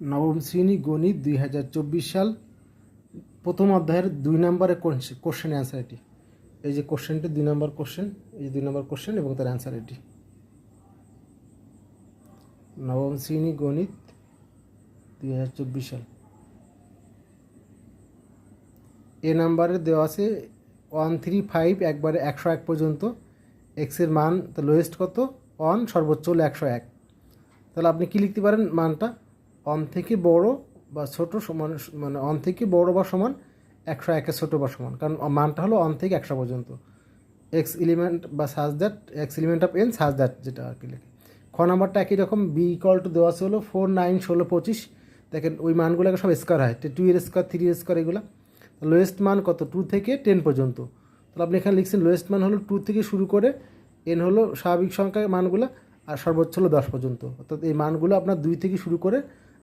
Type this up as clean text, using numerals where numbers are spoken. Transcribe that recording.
নবম শ্রেণী গণিত 2024 সাল প্রথম অধ্যায়ের 2 নম্বরের কোশ্চেন অ্যান্সার এটি। এই যে কোশ্চেনটি 2 নম্বর কোশ্চেন, এই যে 2 নম্বর কোশ্চেন এবং তার অ্যান্সার এটি। নবম শ্রেণী গণিত 2024 সাল। এ নাম্বারে দেওয়া আছে 135 একবারে 101 পর্যন্ত। এক্সের মান লোয়েস্ট কত? 1, সর্বোচ্চ হলো 101। তাহলে আপনি কি লিখতে পারেন? মানটা 1 থেকে বড় বা ছোট সমান, মানে 1 থেকে বড় বা সমান 101-এর ছোট বা সমান, কারণ মানটা হলো 1 থেকে 100 পর্যন্ত। এক্স এলিমেন্ট বা such that x element of N such that, যেটা আর কি লেখে। খ নাম্বারটা একই রকম, বি ইকুয়াল টু দেওয়া আছে হলো 4, 9, 16, 25। দেখেন ওই মানগুলোকে সব স্কোয়ার হয়, 2 এর স্কোয়ার, 3 এর স্কোয়ার, এগুলো। লোয়েস্ট মান কত? 2 থেকে 10 পর্যন্ত। তাহলে আপনি এখানে লিখছেন লোয়েস্ট মান হলো 2 থেকে শুরু করে এন হলো স্বাভাবিক সংখ্যার মানগুলো, আর সর্বোচ্চ হলো 10 পর্যন্ত। অর্থাৎ এই মানগুলো আপনার 2 থেকে শুরু করে